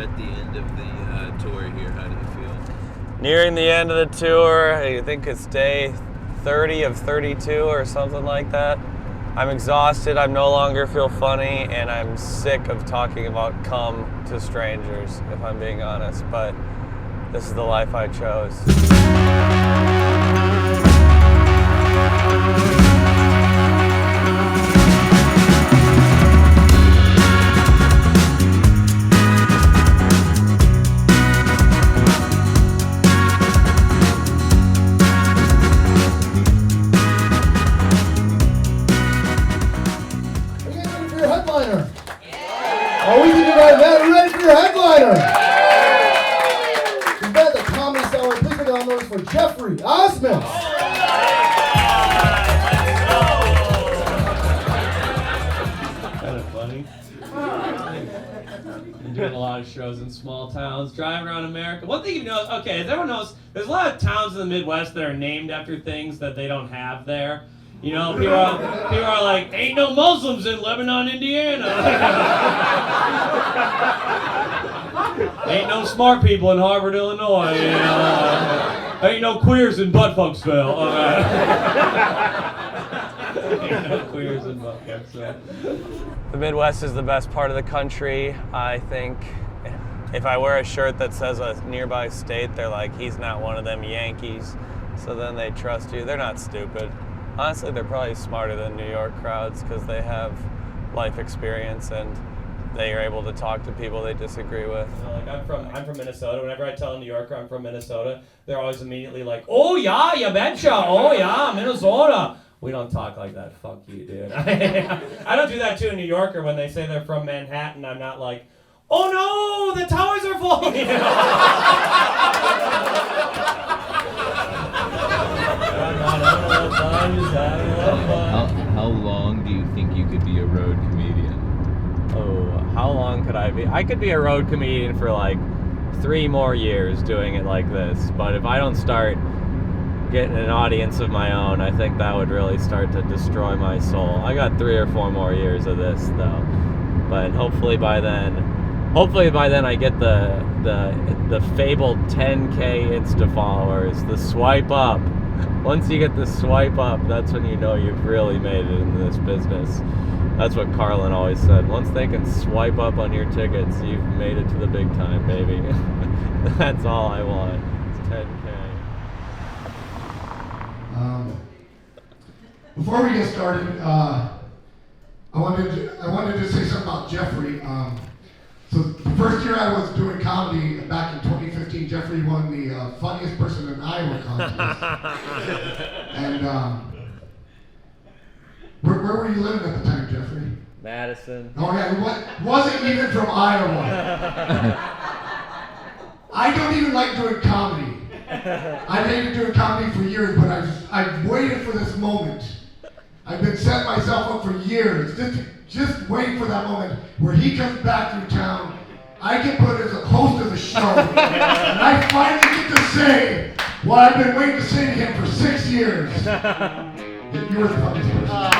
at the end of the tour here. How do you feel? Nearing the end of the tour, I think it's day 30 of 32 or something like that. I'm exhausted, I no longer feel funny, and I'm sick of talking about cum to strangers, if I'm being honest, but this is the life I chose. Oh, we can do that. Ready for your headliner? We've got the Comedy Cellar. Please put down those for Geoffrey Asmus. Kind of funny. Been doing a lot of shows in small towns, driving around America. One thing you know, okay, as everyone knows, there's a lot of towns in the Midwest that are named after things that they don't have there. You know, people are like, ain't no Muslims in Lebanon, Indiana. Ain't no smart people in Harvard, Illinois. You know? Ain't no queers in Buttfucksville. Ain't no queers in Buttfucksville. The Midwest is the best part of the country. I think if I wear a shirt that says a nearby state, they're like, he's not one of them Yankees. So then they trust you. They're not stupid. Honestly, they're probably smarter than New York crowds because they have life experience and they are able to talk to people they disagree with. You know, like I'm from Minnesota. Whenever I tell a New Yorker I'm from Minnesota, they're always immediately like, oh yeah, you betcha. Oh yeah, Minnesota. We don't talk like that. Fuck you, dude. I don't do that to a New Yorker when they say they're from Manhattan. I'm not like, oh no, the towers are falling. You know? How long do you think you could be a road comedian? Oh, how long could I be? I could be a road comedian for like 3 more years doing it like this. But if I don't start getting an audience of my own, I think that would really start to destroy my soul. I got 3 or 4 more years of this though. But hopefully by then I get the fabled 10K Insta followers, the swipe up. Once you get the swipe up, that's when you know you've really made it in this business. That's what Carlin always said. Once they can swipe up on your tickets, you've made it to the big time, baby. That's all I want. It's 10K. Before we get started, I wanted to say something about Geoffrey. So the first year I was doing comedy back in 2015, Geoffrey won the funniest person in Iowa contest. And where were you living at the time, Geoffrey? Madison. Oh yeah, he wasn't even from Iowa. I don't even like doing comedy. I've hated doing comedy for years, but I've waited for this moment. I've been setting myself up for years, just waiting for that moment where he comes back through town. I get put as a host of the show, and I finally get to say what I've been waiting to say to him for 6 years. You were the funniest person.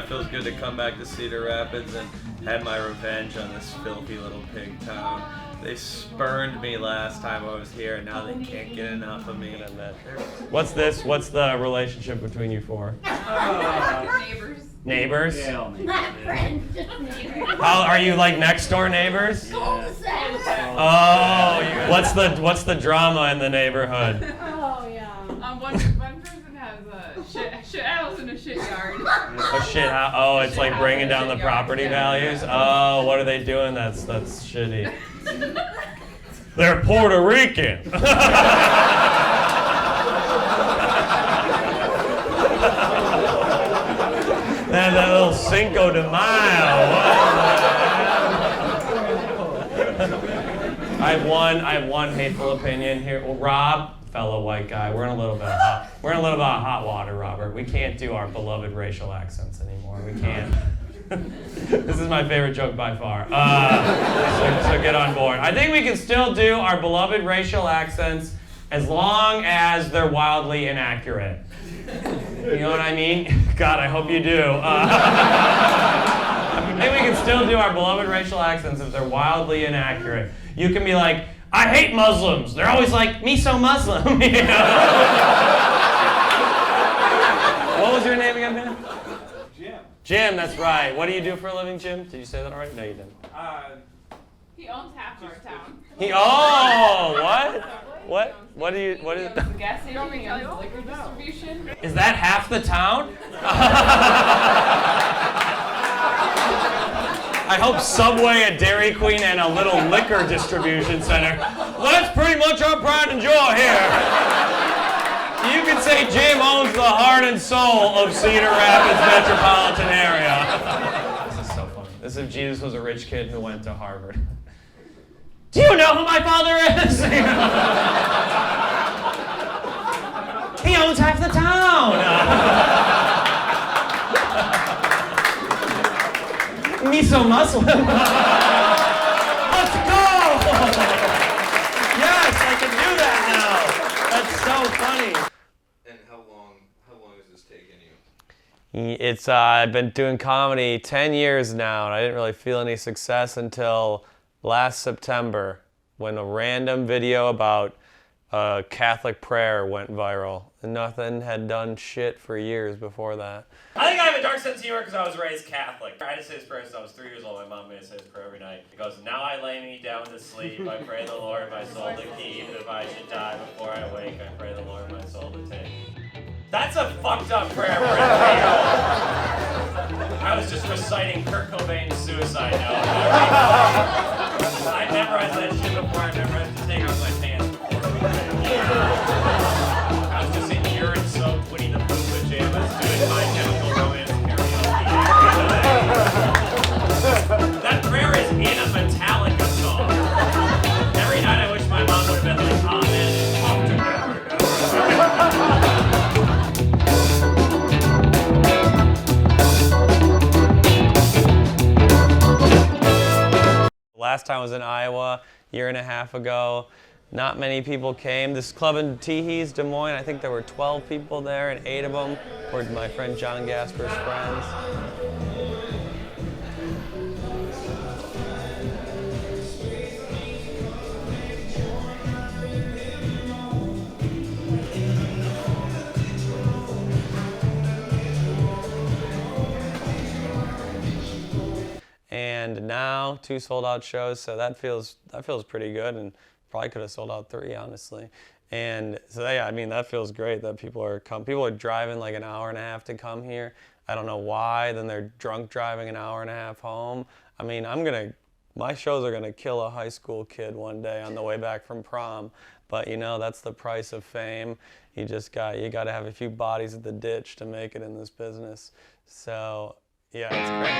Feels good to come back to Cedar Rapids and have my revenge on this filthy little pig town. They spurned me last time I was here, and now they can't get enough of me. What's this? What's the relationship between you four? Neighbors. Neighbors? Yeah, not friends, just neighbors. How are you, like next door neighbors? Cul-de-sac. Oh, what's the drama in the neighborhood? Oh yeah. One person has a shit house and a shit yard. A shit house. Oh, it's like bringing down the property values. Oh, what are they doing? That's shitty. They're Puerto Rican. That little Cinco de Mayo. I have one hateful opinion here. Well, Rob, fellow white guy, we're in a little bit of hot water, Robert. We can't do our beloved racial accents anymore. We can't. This is my favorite joke by far. So get on board. I think we can still do our beloved racial accents as long as they're wildly inaccurate. You know what I mean? God, I hope you do. I think we can still do our beloved racial accents if they're wildly inaccurate. You can be like, I hate Muslims. They're always like, me so Muslim. You know? What was your name again, man? Jim. Jim, that's right. What do you do for a living, Jim? Did you say that already? No, you didn't. He owns half our town. What? What do you, what is The gas station, he owns liquor distribution. Is that half the town? I hope Subway, a Dairy Queen, and a little liquor distribution center. Well, that's pretty much our pride and joy here. You could say Jim owns the heart and soul of Cedar Rapids metropolitan area. This is so funny. This is if Jesus was a rich kid who went to Harvard. Do you know who my father is? He owns half the town. Me so Muslim. Let's go! Yes, I can do that now. That's so funny. And how long has this taken you? It's I've been doing comedy 10 years now, and I didn't really feel any success until last September when a random video about Catholic prayer went viral. And nothing had done shit for years before that. I think I have a dark sense of humor because I was raised Catholic. I had to say this prayer since I was 3 years old. My mom made me say this prayer every night. It goes, now I lay me down to sleep. I pray the Lord my soul to keep. If I should die before I wake, I pray the Lord my soul to take. That's a fucked up prayer for a 3-year-old. I was just reciting Kurt Cobain's suicide note. I memorized that shit before I memorized to take off my pants before. I was just in urine-soaked Winnie the Pooh pajamas doing My Chemical Romance karaoke. That prayer is in a Metallica song. Every night I wish my mom would have been like, amen, talk to Last time I was in Iowa, a year and a half ago. Not many people came. This club in Teehees, Des Moines, I think there were 12 people there, and 8 of them were my friend John Gasper's friends. And now 2 sold-out shows, so that feels pretty good, and probably could have sold out 3, honestly. And so yeah, I mean, that feels great that people are driving like an hour and a half to come here. I don't know why. Then they're drunk driving an hour and a half home. I mean, my shows are gonna kill a high school kid one day on the way back from prom. But you know, that's the price of fame. You gotta have a few bodies at the ditch to make it in this business. So yeah, it's great.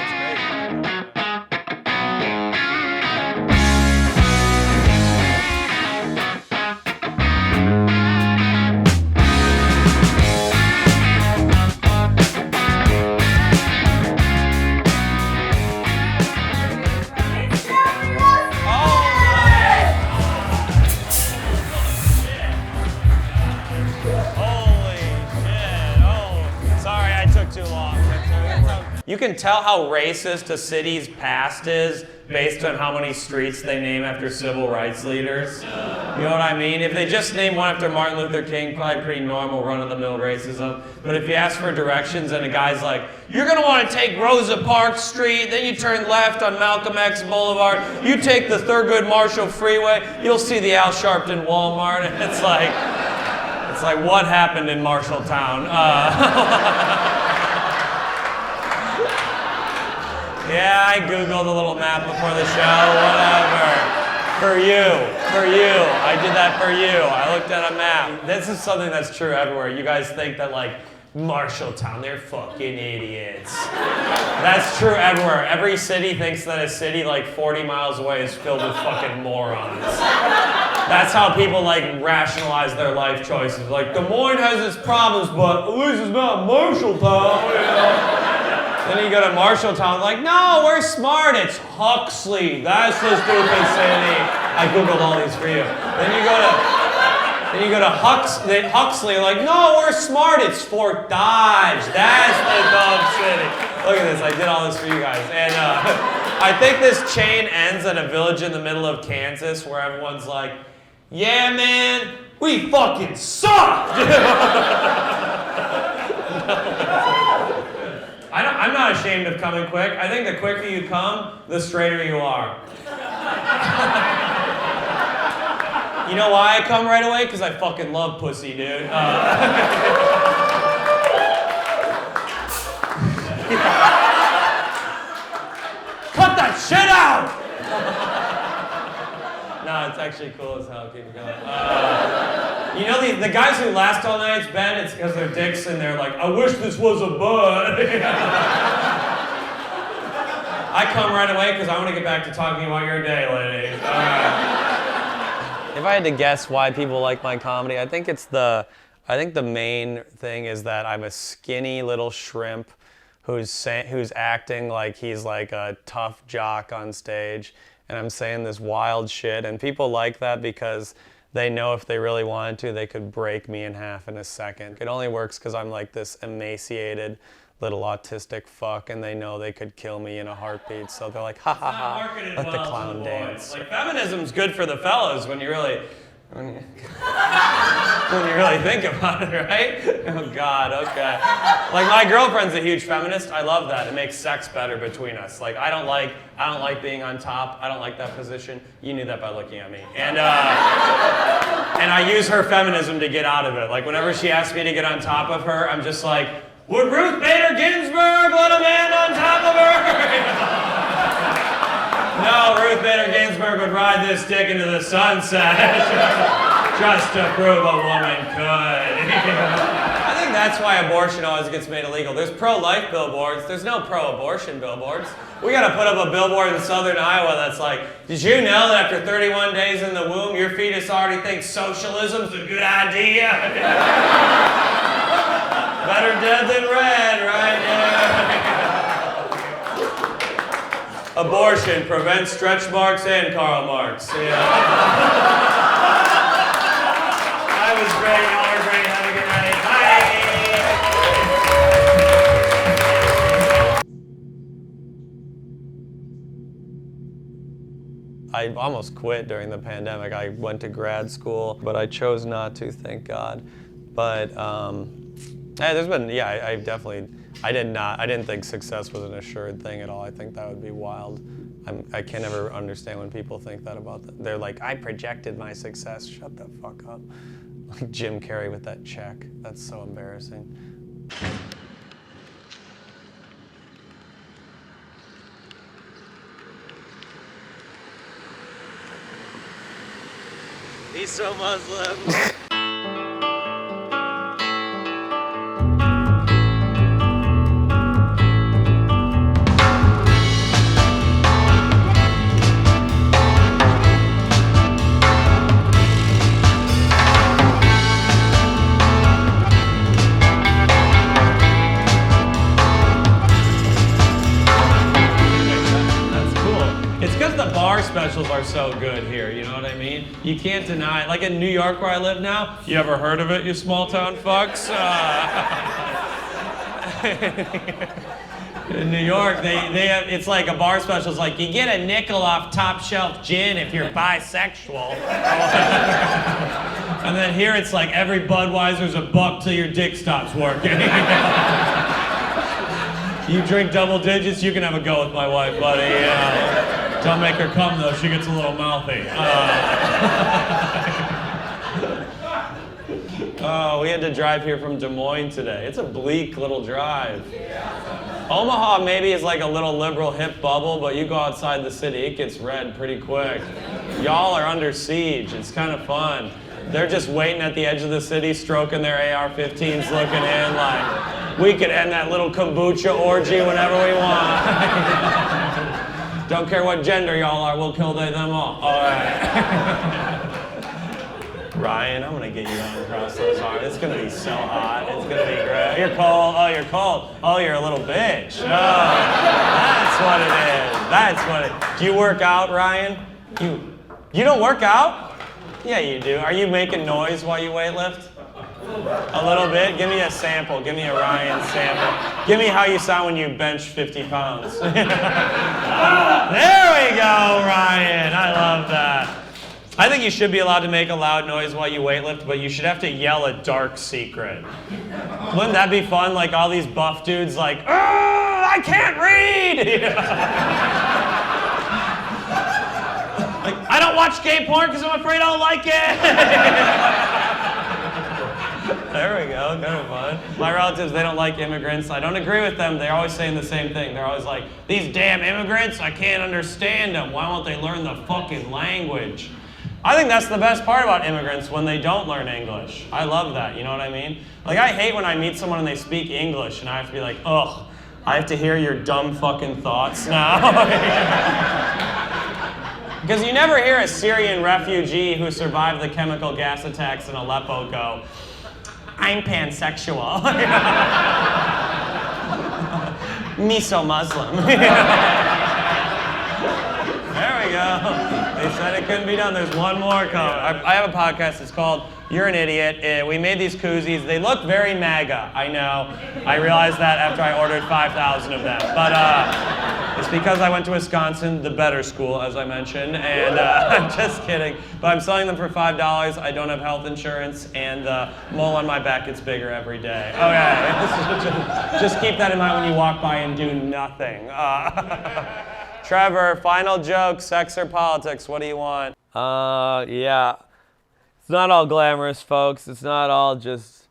You can tell how racist a city's past is based on how many streets they name after civil rights leaders. You know what I mean? If they just name one after Martin Luther King, probably pretty normal run-of-the-mill racism. But if you ask for directions and a guy's like, you're gonna wanna take Rosa Parks Street, then you turn left on Malcolm X Boulevard, you take the Thurgood Marshall Freeway, you'll see the Al Sharpton Walmart, and it's like what happened in Marshalltown? Yeah, I Googled a little map before the show, whatever. For you. I did that for you. I looked at a map. This is something that's true everywhere. You guys think that like Marshalltown, they're fucking idiots. That's true everywhere. Every city thinks that a city like 40 miles away is filled with fucking morons. That's how people like rationalize their life choices. Like, Des Moines has its problems, but at least it's not Marshalltown, you know? Then you go to Marshalltown, like, no, we're smart. It's Huxley. That's the stupid city. I Googled all these for you. Then And you go to Huxley, like, no, we're smart. It's Fort Dodge. That's the dumb city. Look at this. I did all this for you guys. And I think this chain ends at a village in the middle of Kansas where everyone's like, yeah, man, we fucking suck. I'm not ashamed of coming quick. I think the quicker you come, the straighter you are. You know why I come right away? Because I fucking love pussy, dude. Cut that shit out! No, it's actually cool as hell. Keep it going. You know the guys who last all night, Ben, it's because they're dicks and they're like, I wish this was a bud. I come right away because I want to get back to talking about your day, ladies. If I had to guess why people like my comedy, I think the main thing is that I'm a skinny little shrimp who's acting like he's like a tough jock on stage, and I'm saying this wild shit, and people like that because they know if they really wanted to, they could break me in half in a second. It only works because I'm like this emaciated little autistic fuck, and they know they could kill me in a heartbeat, so they're like, ha ha ha, let the clown dance. Like, feminism's good for the fellas when you really think about it, right? Oh God, okay. Like, my girlfriend's a huge feminist. I love that. It makes sex better between us. Like, I don't like being on top. I don't like that position. You knew that by looking at me. And I use her feminism to get out of it. Like, whenever she asks me to get on top of her, I'm just like, would Ruth Bader Ginsburg let a man on top of her? No, Ruth Bader Ginsburg would ride this dick into the sunset just to prove a woman could. I think that's why abortion always gets made illegal. There's pro-life billboards. There's no pro-abortion billboards. We gotta put up a billboard in southern Iowa that's like, did you know that after 31 days in the womb, your fetus already thinks socialism's a good idea? Better dead than red, right? Yeah. Abortion prevents stretch marks and Karl Marx. Yeah. That was great. Y'all are great. Have a good night. Bye. I almost quit during the pandemic. I went to grad school, but I chose not to, thank God. But there's been, I didn't think success was an assured thing at all. I think that would be wild. I can never understand when people think that about them. They're like, I projected my success. Shut the fuck up. Like Jim Carrey with that check. That's so embarrassing. He's so Muslim. Specials are so good here, you know what I mean? You can't deny it. Like in New York where I live now, you ever heard of it, you small town fucks? In New York, they have, it's like a bar special. It's like, you get a nickel off top shelf gin if you're bisexual. And then here it's like every Budweiser's $1 till your dick stops working. You drink double digits, you can have a go with my wife, buddy. Don't make her come though, she gets a little mouthy. Oh, we had to drive here from Des Moines today. It's a bleak little drive. Omaha maybe is like a little liberal hip bubble, but you go outside the city, it gets red pretty quick. Y'all are under siege, it's kind of fun. They're just waiting at the edge of the city, stroking their AR-15s, looking in like, we could end that little kombucha orgy whenever we want. Don't care what gender y'all are, we'll kill them all. All right. Ryan, I'm gonna get you on across those arms. It's gonna be so hot. It's gonna be great. You're cold. Oh, you're cold. Oh, you're a little bitch. Oh, that's what it is. That's what it is. Do you work out, Ryan? You don't work out? Yeah, you do. Are you making noise while you weightlift? A little bit? Give me a sample. Give me a Ryan sample. Give me how you sound when you bench 50 pounds. There we go, Ryan. I love that. I think you should be allowed to make a loud noise while you weightlift, but you should have to yell a dark secret. Wouldn't that be fun? Like all these buff dudes like, I can't read! Like, I don't watch gay porn because I'm afraid I'll like it! There we go, kind of fun. My relatives, they don't like immigrants. I don't agree with them. They're always saying the same thing. They're always like, these damn immigrants, I can't understand them. Why won't they learn the fucking language? I think that's the best part about immigrants, when they don't learn English. I love that, you know what I mean? Like, I hate when I meet someone and they speak English and I have to be like, ugh, I have to hear your dumb fucking thoughts now. Because you never hear a Syrian refugee who survived the chemical gas attacks in Aleppo go, I'm pansexual. Miso-Muslim. There we go. They said it couldn't be done. There's one more coming. I have a podcast. It's called You're an Idiot. We made these koozies. They look very MAGA. I know. I realized that after I ordered 5,000 of them. But it's because I went to Wisconsin, the better school, as I mentioned. And I'm just kidding. But I'm selling them for $5. I don't have health insurance. And the mole on my back gets bigger every day. Okay. Just keep that in mind when you walk by and do nothing. Trevor, final joke, sex or politics, what do you want? Yeah. It's not all glamorous, folks. It's not all just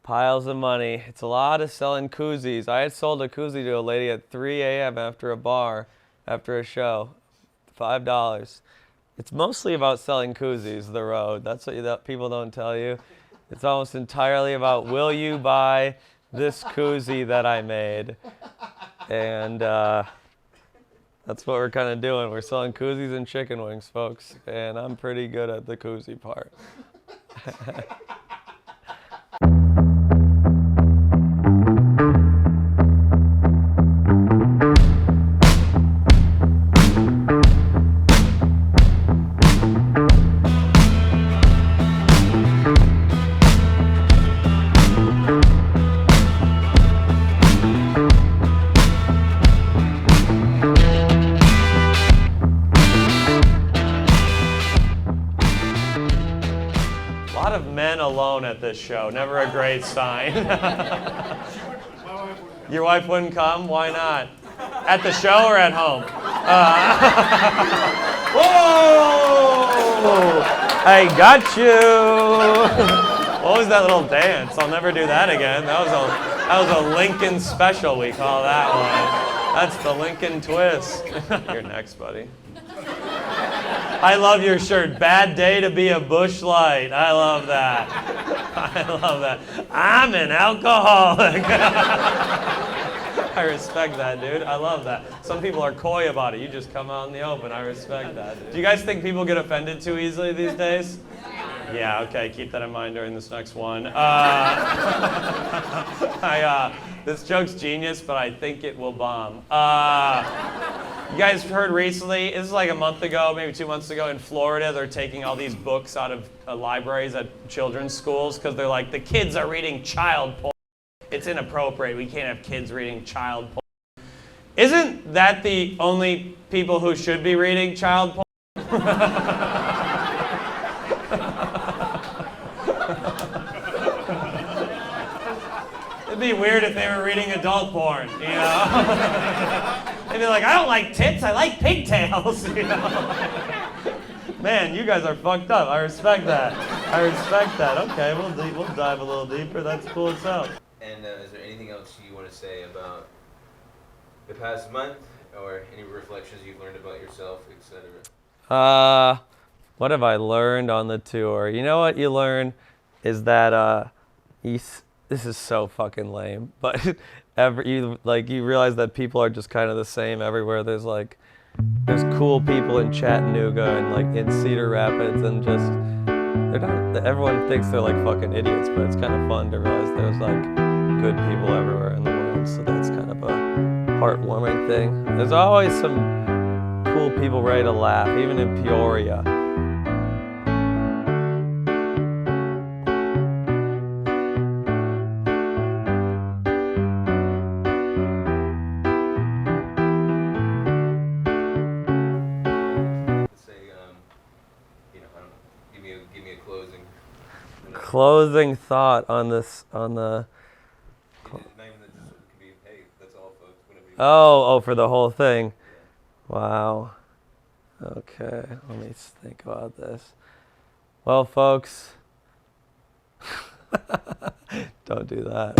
piles of money. It's a lot of selling koozies. I had sold a koozie to a lady at 3 a.m. after a bar, after a show. $5. It's mostly about selling koozies, the road. That's what people don't tell you. It's almost entirely about, will you buy this koozie that I made? And, that's what we're kind of doing. We're selling koozies and chicken wings, folks. And I'm pretty good at the koozie part. Alone at this show, never a great sign. Your wife wouldn't come? Why not? At the show or at home? Whoa! I got you! What was that little dance? I'll never do that again. That was a Lincoln special, we call that one. That's the Lincoln twist. You're next, buddy. I love your shirt. Bad day to be a Busch Light. I love that. I love that. I'm an alcoholic. I respect that, dude. I love that. Some people are coy about it. You just come out in the open. I respect that. Do you guys think people get offended too easily these days? Yeah, okay. Keep that in mind during this next one. This joke's genius, but I think it will bomb. You guys heard recently, this is like a month ago, maybe 2 months ago, in Florida, they're taking all these books out of libraries at children's schools because they're like, the kids are reading child porn. It's inappropriate. We can't have kids reading child porn. Isn't that the only people who should be reading child porn? It'd be weird if they were reading adult porn, you know? They'd be like, I don't like tits, I like pigtails, you know? Man, you guys are fucked up. I respect that. I respect that. Okay, we'll dive a little deeper. That's cool as hell. And is there anything else you want to say about the past month, or any reflections you've learned about yourself, etc.? What have I learned on the tour? You know what you learn is that this is so fucking lame, but you realize that people are just kind of the same everywhere. There's cool people in Chattanooga and like in Cedar Rapids, and just everyone thinks they're like fucking idiots, but it's kind of fun to realize there's like good people everywhere in the world. So that's kind of a heartwarming thing. There's always some cool people ready to laugh, even in Peoria. closing thought on this, on the... Oh, for the whole thing. Wow. Okay, let me think about this. Well, folks, don't do that.